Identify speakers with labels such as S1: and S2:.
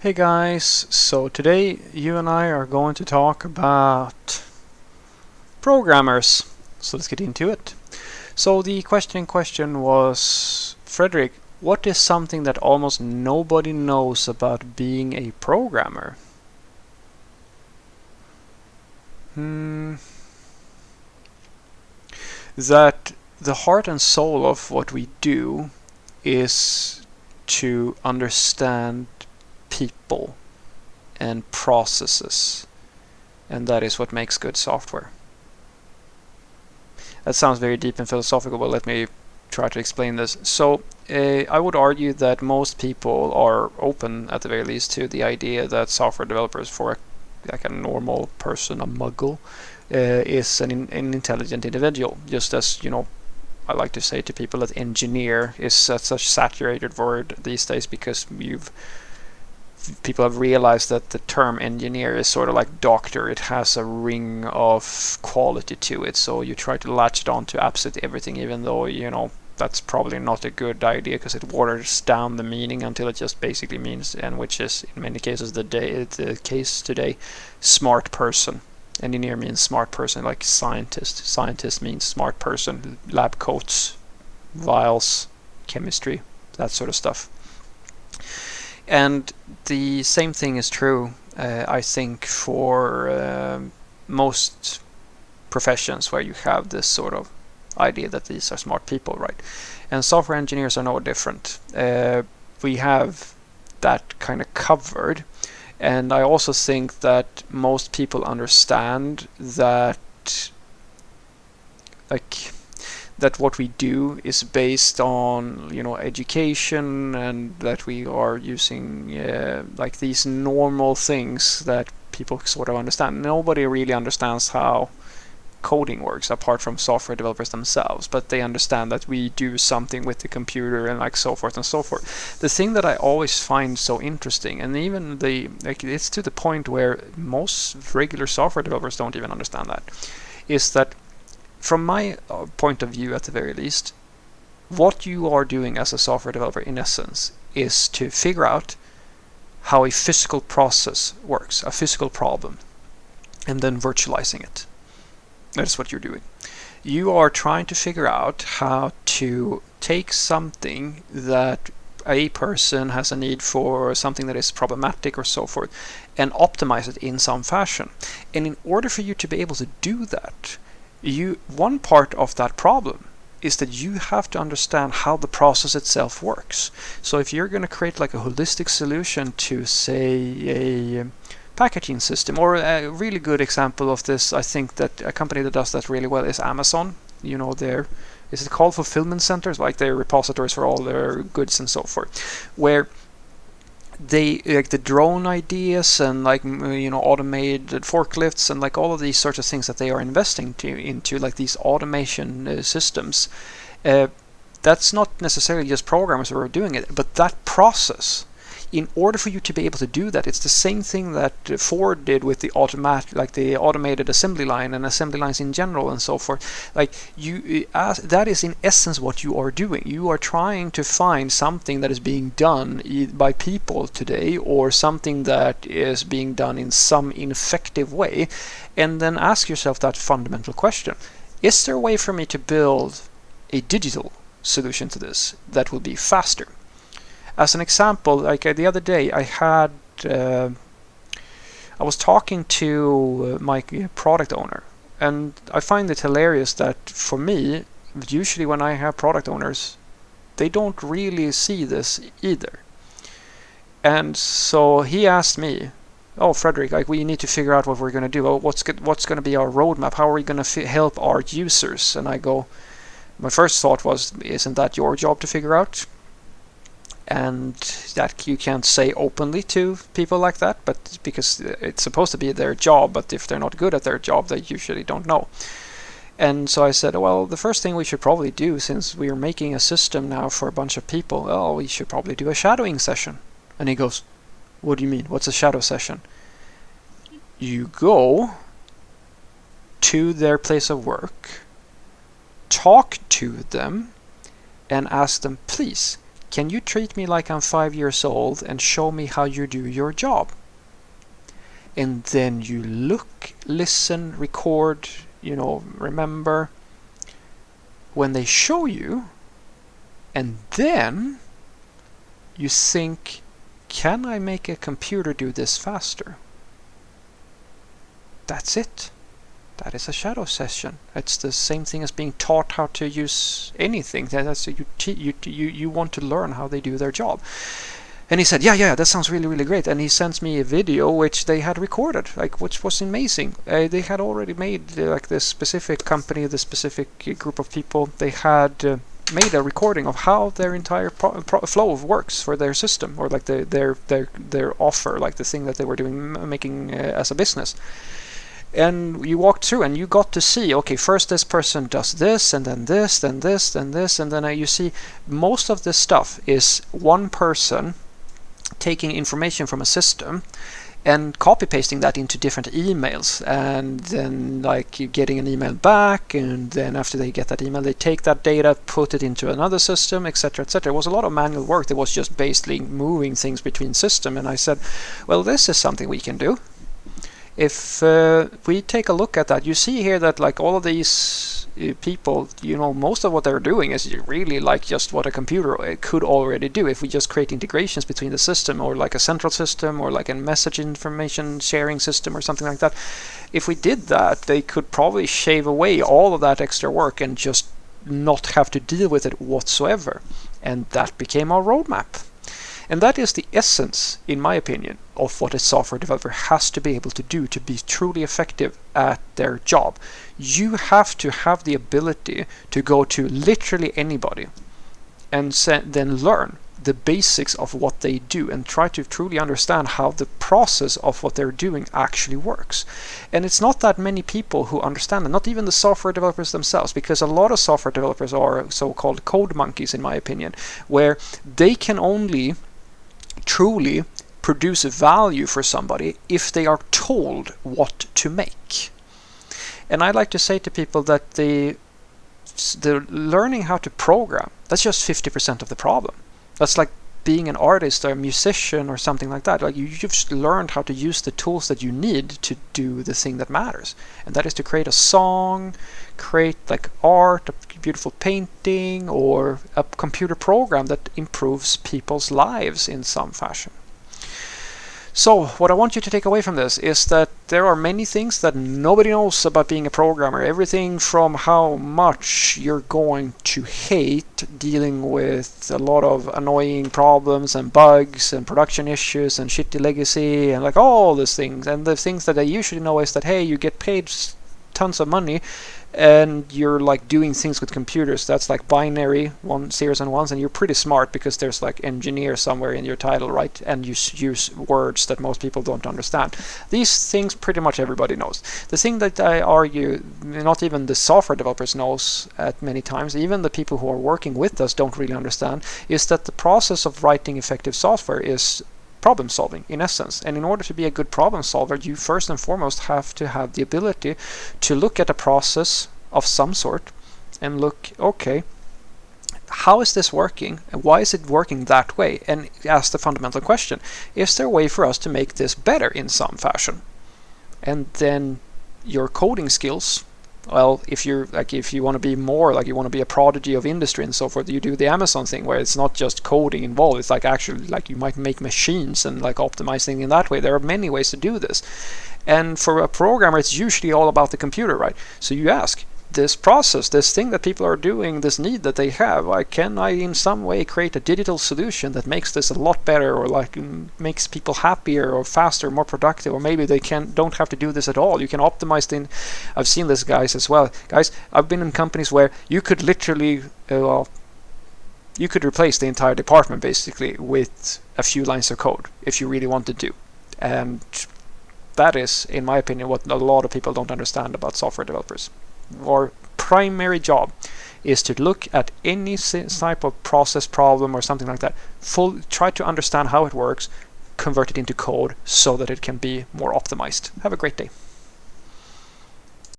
S1: Hey guys, so today you and I are going to talk about programmers. So let's get into it. So the question in question was, Frederick, what is something that almost nobody knows about being a programmer? Hmm, that the heart and soul of what we do is to understand people and processes, and that is what makes good software. That sounds very deep and philosophical, but let me try to explain this. So, I would argue that most people are open, at the very least, to the idea that software developers, for like a normal person, a muggle, is an intelligent individual. Just as, I like to say to people that engineer is such a saturated word these days because people have realized that the term engineer is sort of like doctor. It has a ring of quality to it, so you try to latch it on to absolutely everything, even though that's probably not a good idea because it waters down the meaning until it just basically means, and which is in many cases the case today, smart person. Engineer means smart person, like scientist. Scientist means smart person. Lab coats, vials, chemistry, that sort of stuff. And the same thing is true, I think, for most professions where you have this sort of idea that these are smart people, right? And software engineers are no different. We have that kind of covered. And I also think that most people understand that, like, that what we do is based on education, and that we are using like these normal things that people sort of understand. Nobody really understands how coding works apart from software developers themselves, but they understand that we do something with the computer and like so forth and so forth. The thing that I always find so interesting, and even it's to the point where most regular software developers don't even understand that, is that from my point of view, at the very least, what you are doing as a software developer, in essence, is to figure out how a physical process works, a physical problem, and then virtualizing it. That's what you're doing. You are trying to figure out how to take something that a person has a need for, something that is problematic or so forth, and optimize it in some fashion. And in order for you to be able to do that, one part of that problem is that you have to understand how the process itself works. So if you're going to create like a holistic solution to, say, a packaging system, or a really good example of this, I think that a company that does that really well is Amazon. Is it called fulfillment centers, like their repositories for all their goods and so forth, where they like the drone ideas and like automated forklifts and like all of these sorts of things that they are investing into like these automation systems. That's not necessarily just programmers who are doing it, but that process, in order for you to be able to do that, it's the same thing that Ford did with the automated assembly line and assembly lines in general and so forth. Like that is in essence what you are doing. You are trying to find something that is being done by people today, or something that is being done in some ineffective way, and then ask yourself that fundamental question: is there a way for me to build a digital solution to this that will be faster? As an example, like the other day, I was talking to my product owner, and I find it hilarious that for me, usually when I have product owners, they don't really see this either. And so he asked me, "Oh, Frederick, like we need to figure out what we're going to do. What's going to be our roadmap? How are we going to help our users?" And I go, my first thought was, "Isn't that your job to figure out?" And that you can't say openly to people like that, but because it's supposed to be their job, but if they're not good at their job, they usually don't know. And so I said, well, the first thing we should probably do, since we're making a system now for a bunch of people, we should probably do a shadowing session. And he goes, "What do you mean? What's a shadow session?" You go to their place of work, talk to them, and ask them, "Please, can you treat me like I'm 5 years old and show me how you do your job? And then you look, listen, record, remember when they show you, and then you think, can I make a computer do this faster? That's it. That is a shadow session. It's the same thing as being taught how to use anything. That's you want to learn how they do their job. And he said, yeah, that sounds really, really great. And he sends me a video which they had recorded, which was amazing. They had already made, this specific company, this specific group of people, they had made a recording of how their entire flow works for their system, or their offer, the thing that they were doing, making as a business. And you walked through and you got to see, okay, first this person does this, and then this, then this, then this, and then you see most of this stuff is one person taking information from a system and copy pasting that into different emails, and then you getting an email back, and then after they get that email they take that data, put it into another system, etc., etc. It was a lot of manual work. There was just basically moving things between systems. And I said, well, this is something we can do. If we take a look at that, you see here that all of these people, most of what they're doing is really just what a computer could already do. If we just create integrations between the system, or a central system, or a message information sharing system or something like that, if we did that, they could probably shave away all of that extra work and just not have to deal with it whatsoever. And that became our roadmap. And that is the essence, in my opinion, of what a software developer has to be able to do to be truly effective at their job. You have to have the ability to go to literally anybody and then learn the basics of what they do and try to truly understand how the process of what they're doing actually works. And it's not that many people who understand it, not even the software developers themselves, because a lot of software developers are so-called code monkeys, in my opinion, where they can only truly produce value for somebody if they are told what to make. And I like to say to people that the learning how to program, that's just 50% of the problem. That's like being an artist or a musician or something like that. You've just learned how to use the tools that you need to do the thing that matters, and that is to create a song, create art, a beautiful painting, or a computer program that improves people's lives in some fashion. So what I want you to take away from this is that there are many things that nobody knows about being a programmer. Everything from how much you're going to hate dealing with a lot of annoying problems and bugs and production issues and shitty legacy and all these things. And the things that they usually know is that, hey, you get paid tons of money and you're doing things with computers. That's binary, zeros and ones, and you're pretty smart because there's engineer somewhere in your title, right? And you use words that most people don't understand. These things pretty much everybody knows. The thing that I argue not even the software developers knows at many times, even the people who are working with us don't really understand, is that the process of writing effective software is problem solving in essence. And in order to be a good problem solver, you first and foremost have to have the ability to look at a process of some sort and look, okay, how is this working and why is it working that way? And ask the fundamental question, is there a way for us to make this better in some fashion? And then your coding skills, well, if you want to be more you want to be a prodigy of industry and so forth, you do the Amazon thing where it's not just coding involved. It's actually you might make machines and optimizing in that way. There are many ways to do this. And for a programmer, it's usually all about the computer, right? So you ask, this process, this thing that people are doing, this need that they have, can I in some way create a digital solution that makes this a lot better, or makes people happier or faster, more productive, or maybe they don't have to do this at all. You can optimize I've seen this guys as well. Guys, I've been in companies where you could literally you could replace the entire department basically with a few lines of code if you really wanted to. And that is, in my opinion, what a lot of people don't understand about software developers. Our primary job is to look at any type of process problem or something like that, try to understand how it works, convert it into code so that it can be more optimized. Have a great day.